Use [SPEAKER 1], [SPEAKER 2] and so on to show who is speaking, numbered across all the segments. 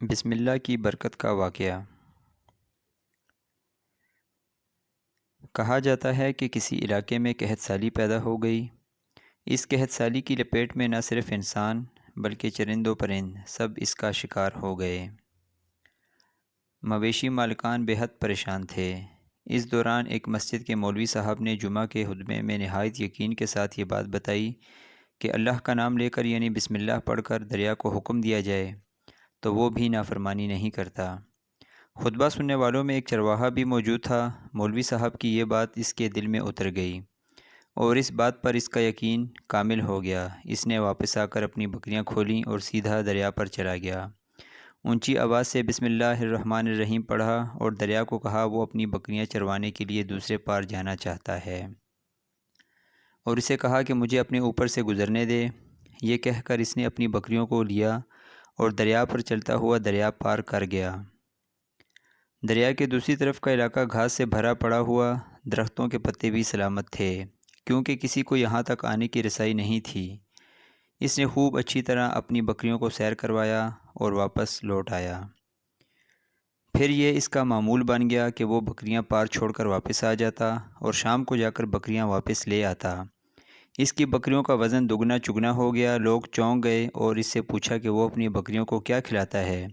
[SPEAKER 1] بسم اللہ کی برکت کا واقعہ۔ کہا جاتا ہے کہ کسی علاقے میں قحط سالی پیدا ہو گئی۔ اس قحط سالی کی لپیٹ میں نہ صرف انسان بلکہ چرند و پرند سب اس کا شکار ہو گئے۔ مویشی مالکان بے حد پریشان تھے۔ اس دوران ایک مسجد کے مولوی صاحب نے جمعہ کے خطبے میں نہایت یقین کے ساتھ یہ بات بتائی کہ اللہ کا نام لے کر یعنی بسم اللہ پڑھ کر دریا کو حکم دیا جائے تو وہ بھی نافرمانی نہیں کرتا۔ خطبہ سننے والوں میں ایک چرواہا بھی موجود تھا۔ مولوی صاحب کی یہ بات اس کے دل میں اتر گئی اور اس بات پر اس کا یقین کامل ہو گیا۔ اس نے واپس آ کر اپنی بکریاں کھولیں اور سیدھا دریا پر چلا گیا۔ اونچی آواز سے بسم اللہ الرحمن الرحیم پڑھا اور دریا کو کہا وہ اپنی بکریاں چروانے کے لیے دوسرے پار جانا چاہتا ہے، اور اسے کہا کہ مجھے اپنے اوپر سے گزرنے دے۔ یہ کہہ کر اس نے اپنی بکریوں کو لیا اور دریا پر چلتا ہوا دریا پار کر گیا۔ دریا کے دوسری طرف کا علاقہ گھاس سے بھرا پڑا ہوا، درختوں کے پتے بھی سلامت تھے کیونکہ کسی کو یہاں تک آنے کی رسائی نہیں تھی۔ اس نے خوب اچھی طرح اپنی بکریوں کو سیر کروایا اور واپس لوٹ آیا۔ پھر یہ اس کا معمول بن گیا کہ وہ بکریاں پار چھوڑ کر واپس آ جاتا اور شام کو جا کر بکریاں واپس لے آتا۔ اس کی بکریوں کا وزن دگنا چگنا ہو گیا۔ لوگ چونک گئے اور اس سے پوچھا کہ وہ اپنی بکریوں کو کیا کھلاتا ہے۔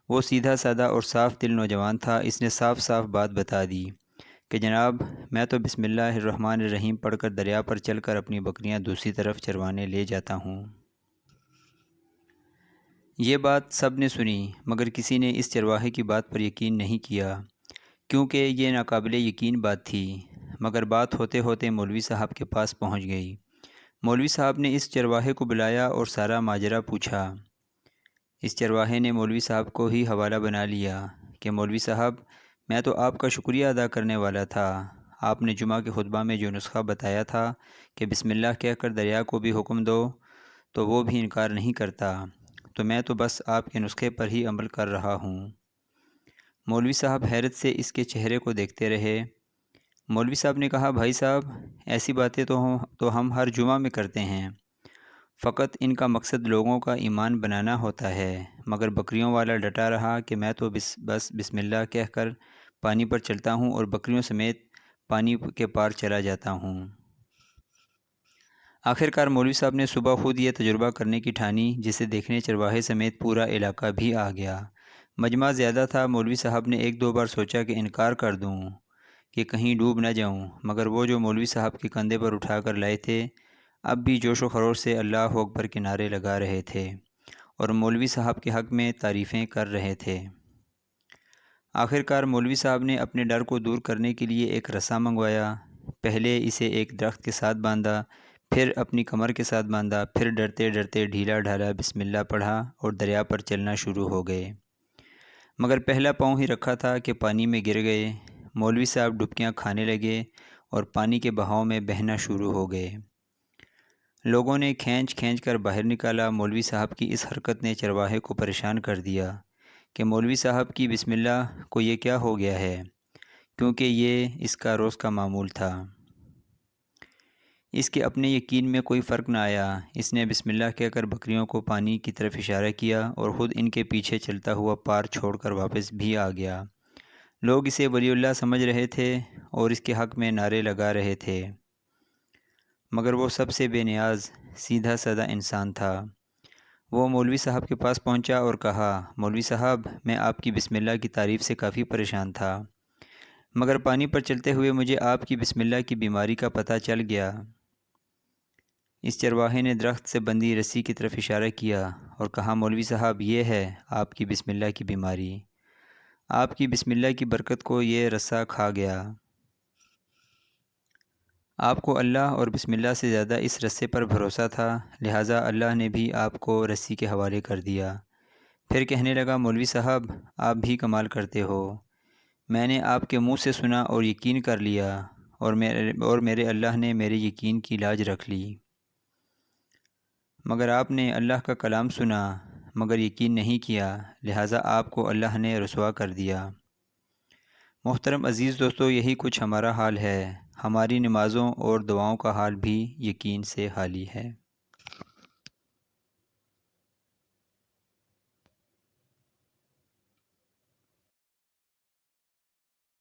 [SPEAKER 1] وہ سیدھا سادہ اور صاف دل نوجوان تھا۔ اس نے صاف صاف بات بتا دی کہ جناب میں تو بسم اللہ الرحمن الرحیم پڑھ کر دریا پر چل کر اپنی بکریاں دوسری طرف چروانے لے جاتا ہوں۔ یہ بات سب نے سنی مگر کسی نے اس چرواہے کی بات پر یقین نہیں کیا کیونکہ یہ ناقابل یقین بات تھی۔ مگر بات ہوتے ہوتے مولوی صاحب کے پاس پہنچ گئی۔ مولوی صاحب نے اس چرواہے کو بلایا اور سارا ماجرا پوچھا۔ اس چرواہے نے مولوی صاحب کو ہی حوالہ بنا لیا کہ مولوی صاحب میں تو آپ کا شکریہ ادا کرنے والا تھا۔ آپ نے جمعہ کے خطبہ میں جو نسخہ بتایا تھا کہ بسم اللہ کہہ کر دریا کو بھی حکم دو تو وہ بھی انکار نہیں کرتا، تو میں تو بس آپ کے نسخے پر ہی عمل کر رہا ہوں۔ مولوی صاحب حیرت سے اس کے چہرے کو دیکھتے رہے۔ مولوی صاحب نے کہا بھائی صاحب ایسی باتیں تو ہم ہر جمعہ میں کرتے ہیں، فقط ان کا مقصد لوگوں کا ایمان بنانا ہوتا ہے۔ مگر بکریوں والا ڈٹا رہا کہ میں تو بس بسم اللہ کہہ کر پانی پر چلتا ہوں اور بکریوں سمیت پانی کے پار چلا جاتا ہوں۔ آخرکار مولوی صاحب نے صبح خود یہ تجربہ کرنے کی ٹھانی، جسے دیکھنے چرواہے سمیت پورا علاقہ بھی آ گیا۔ مجمع زیادہ تھا۔ مولوی صاحب نے ایک دو بار سوچا کہ انکار کر دوں کہ کہیں ڈوب نہ جاؤں، مگر وہ جو مولوی صاحب کے کندھے پر اٹھا کر لائے تھے اب بھی جوش و خروش سے اللہ اکبر کے نعرے لگا رہے تھے اور مولوی صاحب کے حق میں تعریفیں کر رہے تھے۔ آخرکار مولوی صاحب نے اپنے ڈر کو دور کرنے کے لیے ایک رسا منگوایا۔ پہلے اسے ایک درخت کے ساتھ باندھا، پھر اپنی کمر کے ساتھ باندھا، پھر ڈرتے ڈرتے ڈھیلا ڈھالا بسم اللہ پڑھا اور دریا پر چلنا شروع ہو گئے۔ مگر پہلا پاؤں ہی رکھا تھا کہ پانی میں گر گئے۔ مولوی صاحب ڈبکیاں کھانے لگے اور پانی کے بہاؤ میں بہنا شروع ہو گئے۔ لوگوں نے کھینچ کھینچ کر باہر نکالا۔ مولوی صاحب کی اس حرکت نے چرواہے کو پریشان کر دیا کہ مولوی صاحب کی بسم اللہ کو یہ کیا ہو گیا ہے، کیونکہ یہ اس کا روز کا معمول تھا۔ اس کے اپنے یقین میں کوئی فرق نہ آیا۔ اس نے بسم اللہ کہہ کر بکریوں کو پانی کی طرف اشارہ کیا اور خود ان کے پیچھے چلتا ہوا پار چھوڑ کر واپس بھی آ گیا۔ لوگ اسے ولی اللہ سمجھ رہے تھے اور اس کے حق میں نعرے لگا رہے تھے، مگر وہ سب سے بے نیاز سیدھا سادہ انسان تھا۔ وہ مولوی صاحب کے پاس پہنچا اور کہا مولوی صاحب میں آپ کی بسم اللہ کی تعریف سے کافی پریشان تھا، مگر پانی پر چلتے ہوئے مجھے آپ کی بسم اللہ کی بیماری کا پتہ چل گیا۔ اس چرواہے نے درخت سے بندھی رسی کی طرف اشارہ کیا اور کہا مولوی صاحب یہ ہے آپ کی بسم اللہ کی بیماری۔ آپ کی بسم اللہ کی برکت کو یہ رسا کھا گیا۔ آپ کو اللہ اور بسم اللہ سے زیادہ اس رسے پر بھروسہ تھا، لہٰذا اللہ نے بھی آپ کو رسی کے حوالے کر دیا۔ پھر کہنے لگا مولوی صاحب آپ بھی کمال کرتے ہو، میں نے آپ کے منہ سے سنا اور یقین کر لیا اور میرے اللہ نے میرے یقین کی لاج رکھ لی۔ مگر آپ نے اللہ کا کلام سنا مگر یقین نہیں کیا، لہٰذا آپ کو اللہ نے رسوا کر دیا۔ محترم عزیز دوستو، یہی کچھ ہمارا حال ہے۔ ہماری نمازوں اور دعاؤں کا حال بھی یقین سے خالی ہے۔